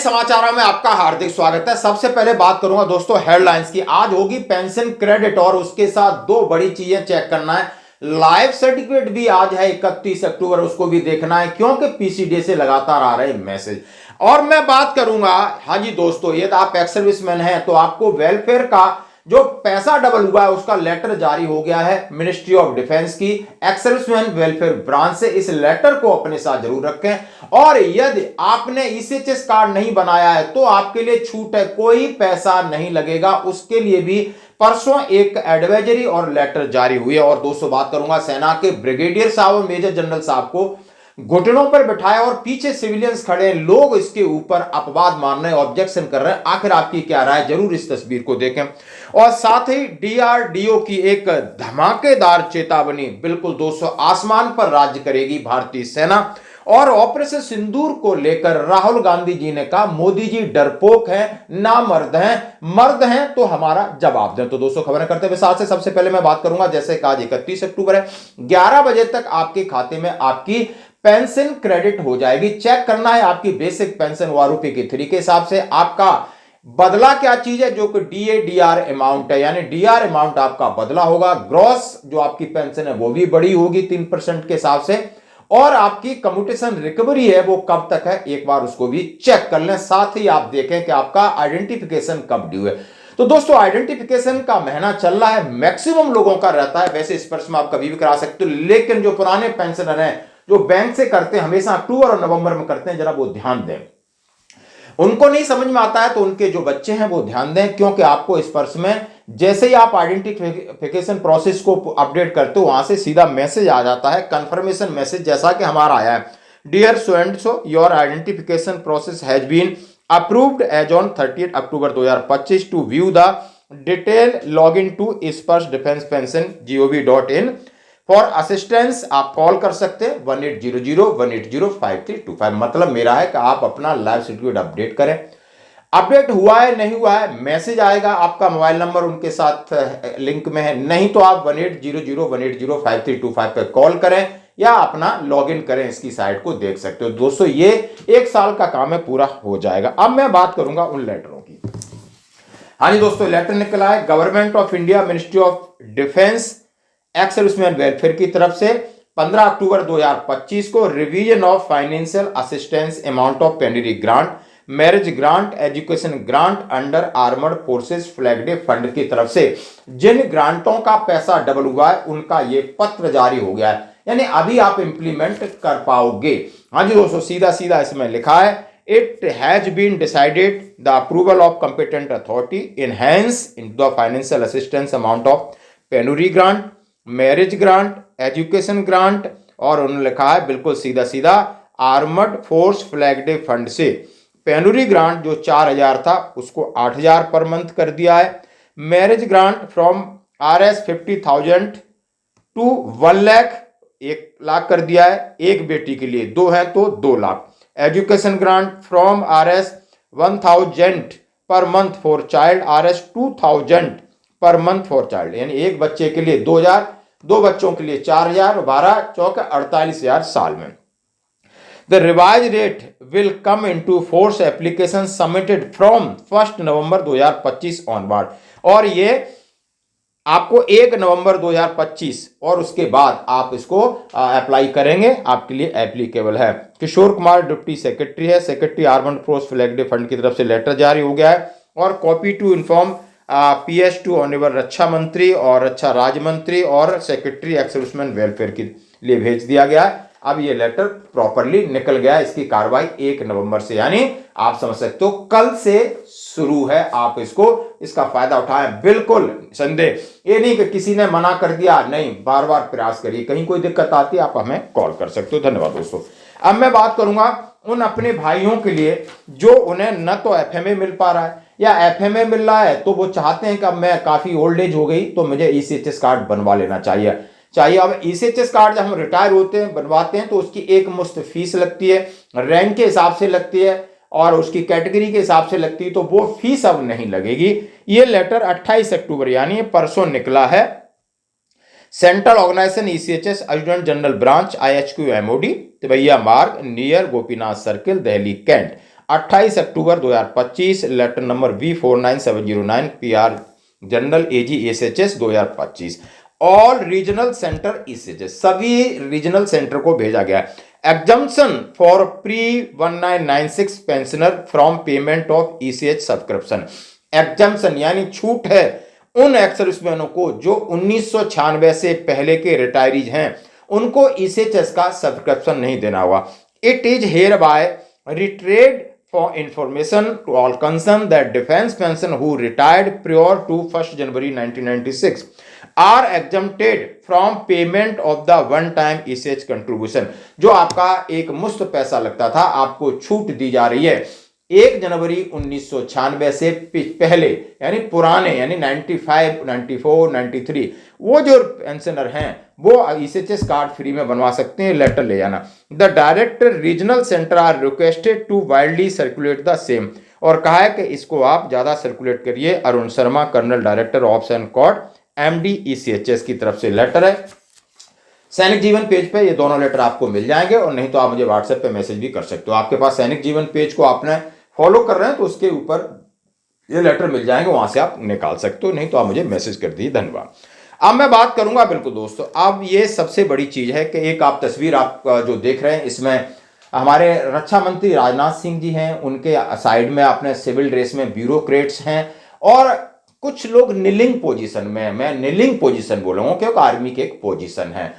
समाचारों में आपका हार्दिक स्वागत है। सबसे पहले बात करूंगा दोस्तों हेडलाइंस की। आज होगी पेंशन क्रेडिट और उसके साथ दो बड़ी चीजें चेक करना है। लाइफ सर्टिफिकेट भी आज है 31 अक्टूबर, उसको भी देखना है क्योंकि पीसीडी से लगातार आ रहे मैसेज। और मैं बात करूंगा, हाँ जी दोस्तों, यदि आप एक्स सर्विसमैन हैं तो आपको वेलफेयर का जो पैसा डबल हुआ है उसका लेटर जारी हो गया है मिनिस्ट्री ऑफ डिफेंस की एक्स सर्विसमैन वेलफेयर ब्रांच से। इस लेटर को अपने साथ जरूर रखें। और यदि आपने ईसीएचएस कार्ड नहीं बनाया है तो आपके लिए छूट है, कोई पैसा नहीं लगेगा। उसके लिए भी परसों एक एडवाइजरी और लेटर जारी हुई है। और दोस्तों बात करूंगा सेना के ब्रिगेडियर साहब और मेजर जनरल साहब को घुटनों पर बिठाया और पीछे सिविलियंस खड़े हैं, लोग इसके ऊपर अपवाद मार रहे हैं, ऑब्जेक्शन कर रहे हैं। आखिर आपकी क्या राय, जरूर इस तस्वीर को देखें। और साथ ही डीआरडीओ की एक धमाकेदार चेतावनी, बिल्कुल दोस्तों आसमान पर राज्य करेगी भारतीय सेना। और ऑपरेशन सिंदूर को लेकर राहुल गांधी जी ने कहा मोदी जी डरपोक हैं, ना मर्द हैं तो हमारा जवाब दें। तो दोस्तों खबरें करते हुए साथ से सबसे पहले मैं बात करूंगा, जैसे कि आज 31 अक्टूबर है, 11 बजे तक आपके खाते में आपकी पेंशन क्रेडिट हो जाएगी। चेक करना है आपकी बेसिक पेंशन वारूपी की 3 के हिसाब से आपका बदला क्या चीज है, जो कि डीआर अमाउंट है, यानी डीआर अमाउंट आपका बदला होगा। ग्रॉस जो आपकी पेंशन है वो भी बड़ी होगी 3% के हिसाब से। और आपकी कम्यूटेशन रिकवरी है वो कब तक है, एक बार उसको भी चेक कर लें। साथ ही आप देखें कि आपका आइडेंटिफिकेशन कब ड्यू है। तो दोस्तों आइडेंटिफिकेशन का महीना चल रहा है, मैक्सिमम लोगों का रहता है। वैसे इस वर्ष में आप कभी भी करा सकते हो, लेकिन जो पुराने पेंशनर हैं जो बैंक से करते हैं हमेशा अक्टूबर और नवंबर में करते हैं, जरा वो ध्यान दें। उनको नहीं समझ में आता है तो उनके जो बच्चे हैं वो ध्यान दें, क्योंकि आपको इस वर्ष में जैसे ही आप आइडेंटिफिकेशन प्रोसेस को अपडेट करते हो वहां से सीधा मैसेज आ जाता है, कंफर्मेशन मैसेज, जैसा कि हमारा आया है। Dear so and so, your identification process has been approved as on 30 October 2025 to view the detail log in to Sparsh defence pension gov.in। For assistance आप कॉल कर सकते हैं 1800-180-5325। मतलब मेरा है कि आप अपना लाइफ सर्टिफिकेट अपडेट करें। अपडेट हुआ है नहीं हुआ है, मैसेज आएगा, आपका मोबाइल नंबर उनके साथ लिंक में है, नहीं तो आप 1800-180-5325 पे कॉल करें या अपना लॉगिन करें, इसकी साइट को देख सकते हो। दोस्तों ये 1 साल का काम है, पूरा हो जाएगा। अब मैं बात करूंगा उन लेटरों की। हाँ जी दोस्तों, लेटर निकला है government of India ministry of defence ex serviceman welfare की तरफ से 15 अक्टूबर 2025 को revision of financial assistance amount of penury grant, marriage grant, education grant under armed forces flag day fund की तरफ से जिन ग्रांटों का पैसा डबल हुआ है उनका ये पत्र जारी हो गया है, यानी अभी आप इंप्लीमेंट कर पाओगे। हाँ जी दोस्तों, सीधा सीधा इसमें लिखा है it has been decided the approval of competent authority enhance in the financial assistance amount of penury grant, marriage grant, education grant, और उन्होंने लिखा है बिल्कुल सीधा सीधा armed force flag day fund से पेनरी ग्रांट जो 4000 था उसको 8000 पर मंथ कर दिया है। Marriage grant from RS 50,000 to 1 lakh, 1 lakh कर दिया है। एक बेटी के लिए 2 है तो 2 lakh. Education grant from RS 1000 per month for child, RS 2000 per month for child, यानी एक बच्चे के लिए 2000, 2 बच्चों के लिए 4000, 12 चौके 48,000 साल में। The revise rate will come into force application submitted from 1 November 2025 onward. और ये आपको 1 नवंबर 2025 और उसके बाद आप इसको अप्लाई करेंगे, आपके लिए एप्लीकेबल है। किशोर कुमार डिप्टी सेक्रेटरी है, secretary armed force flag day fund की तरफ से लेटर जारी हो गया है। और copy to inform PS2 honourable रक्षा मंत्री और रक्षा राज्य मंत्री और सेक्रेटरी एक्स सर्विसमैन वेलफेयर के लिए भेज दिया गया है। अब ये लेटर प्रॉपरली निकल गया, इसकी कार्रवाई 1 नवंबर से, यानी आप समझ सकते हो कल से शुरू है। आप इसका फायदा उठाएं, बिल्कुल संदेह ये नहीं कि किसी ने मना कर दिया, नहीं, बार बार प्रयास करिए। कहीं कोई दिक्कत आती है आप हमें कॉल कर सकते हो। धन्यवाद दोस्तों। अब मैं बात करूंगा उन अपने भाइयों के लिए जो उन्हें न तो FMA मिल पा रहा है या FMA मिल रहा है तो वो चाहते हैं कि अब मैं काफी ओल्ड एज हो गई तो मुझे ECHS कार्ड बनवा लेना चाहिए। अब ECHS कार्ड जब हम रिटायर होते हैं बनवाते हैं तो उसकी एक मुश्त फीस लगती है, रैंक के हिसाब से लगती है और उसकी कैटेगरी के हिसाब से लगती है, तो वो फीस अब नहीं लगेगी। ये लेटर 28 अक्टूबर यानी परसों निकला है। Central organisation ECHS adjutant general branch IHQ MOD Thimayya Marg near Gopinath circle Delhi cantt. 28 अक्टूबर 2025, letter number V49709, PR general AG SHS 2025। All regional centre ECHS, सभी रीजनल सेंटर को भेजा गया। Exemption for pre 1996 pensioner from payment of ECH subscription. Exemption यानी छूट है उन x सर्विसमैनों को जो 1996 से पहले के रिटायरीज हैं, उनको ECHS का सब्सक्रिप्शन नहीं देना होगा। It is hereby retread for information to all concerned that defense pension who retired prior to 1st January 1996 are exempted from payment of the one time ECH contribution। जो आपका एक मुफ्त पैसा लगता था, आपको छूट दी जा रही है 1 जनवरी 1996 से पहले, यानी पुराने, यानी 95, 94, 93 वो जो पेंशनर हैं वो ECHS कार्ड फ्री में बनवा सकते हैं। लेटर ले जाना। The director regional centre are requested to widely circulate the same, और कहा है कि इसको आप ज्यादा सर्कुलेट करिए। Arun Sharma, colonel director ops and coord, MD ECHS की तरफ से लेटर है। सैनिक जीवन पेज पे ये दोनों लेटर आपको मिल जाएंगे, और नहीं तो आप मुझे व्हाट्सएप पे मैसेज भी कर सकते हो। आपके पास सैनिक जीवन पेज को आपने फॉलो कर रहे हैं तो उसके ऊपर ये लेटर मिल जाएंगे, वहां से आप निकाल सकते हो, नहीं तो आप मुझे मैसेज कर दीजिए। धन्यवाद। अब मैं बात करूंगा, बिल्कुल दोस्तों, अब ये सबसे बड़ी चीज है कि एक आप तस्वीर आप जो देख रहे हैं, इसमें हमारे रक्षा मंत्री राजनाथ सिंह जी हैं, उनके साइड में अपने सिविल ड्रेस में ब्यूरोक्रेट्स हैं, और कुछ लोग नीलिंग पोजीशन में, मैं नीलिंग पोजीशन बोल रहा हूं क्योंकि आर्मी की एक पोजीशन है,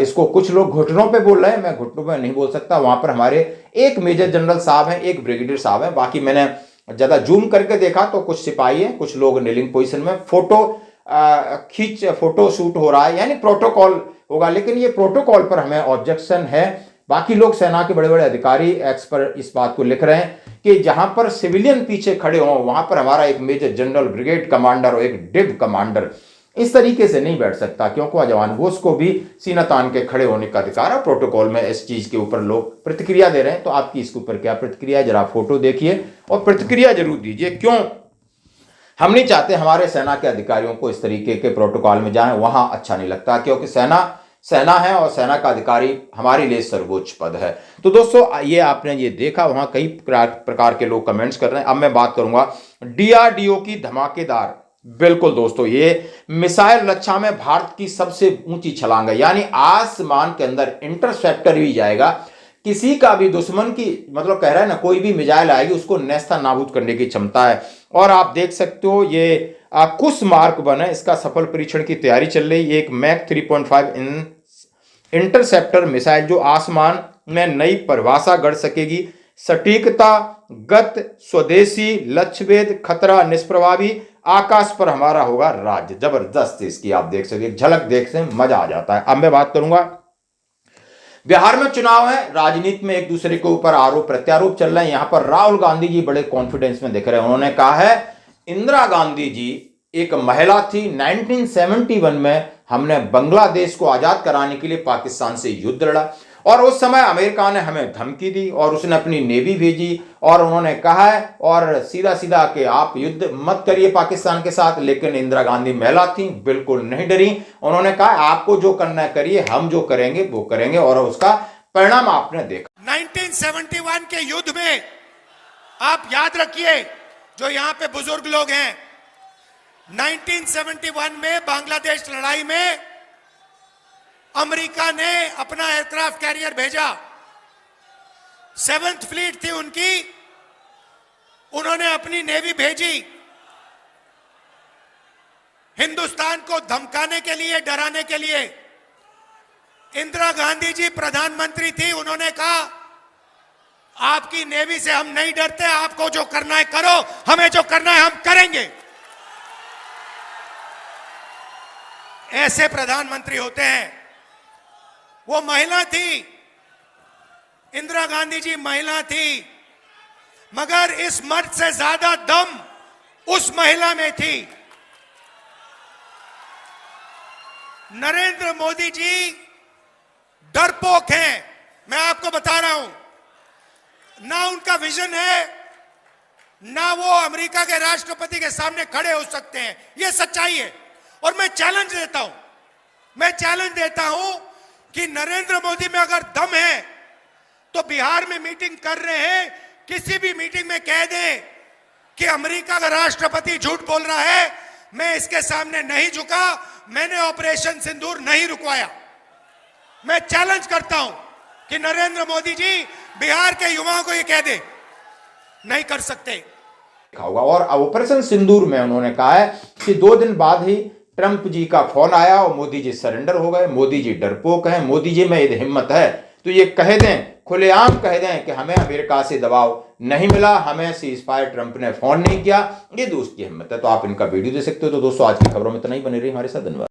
इसको कुछ लोग घुटनों पे बोल रहे हैं, मैं घुटनों पे नहीं बोल सकता। वहां पर हमारे एक मेजर जनरल साहब हैं, एक ब्रिगेडियर साहब हैं, बाकी मैंने ज्यादा जूम करके देखा तो कुछ सिपाही हैं, कुछ लोग नीलिंग पोजीशन में, फोटो शूट हो रहा है, यानी प्रोटोकॉल होगा, लेकिन ये प्रोटोकॉल पर हमें ऑब्जेक्शन है। बाकी लोग सेना के बड़े बड़े अधिकारी एक्सपर्ट इस बात को लिख रहे हैं कि जहां पर सिविलियन पीछे खड़े हों, वहां पर हमारा एक मेजर जनरल, ब्रिगेड कमांडर और एक डिव कमांडर इस तरीके से नहीं बैठ सकता, क्योंकि वह जवान वो उसको भी सीना तान के खड़े होने का अधिकार है। प्रोटोकॉल में इस चीज के ऊपर लोग प्रतिक्रिया दे रहे हैं, तो आपकी इसके ऊपर क्या प्रतिक्रिया है, जरा फोटो देखिए और प्रतिक्रिया जरूर दीजिए। क्यों हम नहीं चाहते हमारे सेना के अधिकारियों को इस तरीके के प्रोटोकॉल में जाएं, वहां अच्छा नहीं लगता, क्योंकि सेना है और सेना का अधिकारी हमारे लिए सर्वोच्च पद है। तो दोस्तों ये आपने ये देखा, वहां कई प्रकार के लोग कमेंट्स कर रहे हैं। अब मैं बात करूंगा DRDO की धमाकेदार, बिल्कुल दोस्तों, ये मिसाइल रक्षा में भारत की सबसे ऊंची छलांग है, यानी आसमान के अंदर इंटरसेप्टर भी जाएगा। किसी का भी दुश्मन की, मतलब कह रहा है ना, कोई भी मिसाइल आएगी उसको नेस्ता नाबूद करने की क्षमता है। और आप देख सकते हो ये कुछ मार्क 1 है, इसका सफल परीक्षण की तैयारी चल रही है। एक मैक 3.5 इंटरसेप्टर मिसाइल जो आसमान में नई परिभाषा गढ़ सकेगी, सटीकता, गत, स्वदेशी, लक्ष्यभेद, खतरा, निष्प्रभावी, आकाश पर हमारा होगा राज्य। जबरदस्त इसकी आप देख सकते, झलक देख से मजा आ जाता है। अब मैं बात करूंगा, बिहार में चुनाव है, राजनीति में एक दूसरे के ऊपर आरोप प्रत्यारोप चल रहे हैं। यहां पर राहुल गांधी जी बड़े कॉन्फिडेंस में दिख रहे हैं। उन्होंने कहा है इंदिरा गांधी जी एक महिला थी, 1971 में हमने बांग्लादेश को आजाद कराने के लिए पाकिस्तान से युद्ध लड़ा, और उस समय अमेरिका ने हमें धमकी दी और उसने अपनी नेवी भेजी, और उन्होंने कहा है और सीधा सीधा कि आप युद्ध मत करिए पाकिस्तान के साथ। लेकिन इंदिरा गांधी महिला थी, बिल्कुल नहीं डरी। उन्होंने कहा आपको जो करना है करिए, हम जो करेंगे वो करेंगे, और उसका परिणाम आपने देखा। 1971 के युद्ध में आप याद रखिए, जो यहां पे बुजुर्ग लोग हैं, 1971 में बांग्लादेश लड़ाई में अमेरिका ने अपना एयरक्राफ्ट कैरियर भेजा, 7th फ्लीट थी उनकी, उन्होंने अपनी नेवी भेजी हिंदुस्तान को धमकाने के लिए, डराने के लिए। इंदिरा गांधी जी प्रधानमंत्री थी, उन्होंने कहा आपकी नेवी से हम नहीं डरते, आपको जो करना है करो, हमें जो करना है हम करेंगे। ऐसे प्रधानमंत्री होते हैं। वो महिला थी, इंदिरा गांधी जी महिला थी, मगर इस मर्द से ज्यादा दम उस महिला में थी। नरेंद्र मोदी जी डरपोक हैं, मैं आपको बता रहा हूं। ना उनका विजन है, ना वो अमेरिका के राष्ट्रपति के सामने खड़े हो सकते हैं, ये सच्चाई है। और मैं चैलेंज देता हूं कि नरेंद्र मोदी में अगर दम है तो बिहार में मीटिंग कर रहे हैं किसी भी मीटिंग में कह दें कि अमेरिका का राष्ट्रपति झूठ बोल रहा है, मैं इसके सामने नहीं झुका, मैंने ऑपरेशन सिंदूर नहीं रुकवाया। मैं चैलेंज करता हूं कि नरेंद्र मोदी जी बिहार के युवाओं को ये कह दे, नहीं कर सकते। होगा। और ऑपरेशन सिंदूर में उन्होंने कहा है कि 2 दिन बाद ही ट्रंप जी का फोन आया और मोदी जी सरेंडर हो गए, मोदी जी डरपोक हैं, मोदी जी में यदि हिम्मत है तो ये कह दें, खुलेआम कह दें कि हमें अमेरिका से दबाव नहीं मिला, हमें सीज़फायर ट्रंप ने फोन नहीं किया। ये दोस्त की हिम्मत है। तो आप इनका वीडियो दे सकते हो। तो दोस्तों आज की खबरों में इतना ही, बने रहिए हमारे साथ। धन्यवाद।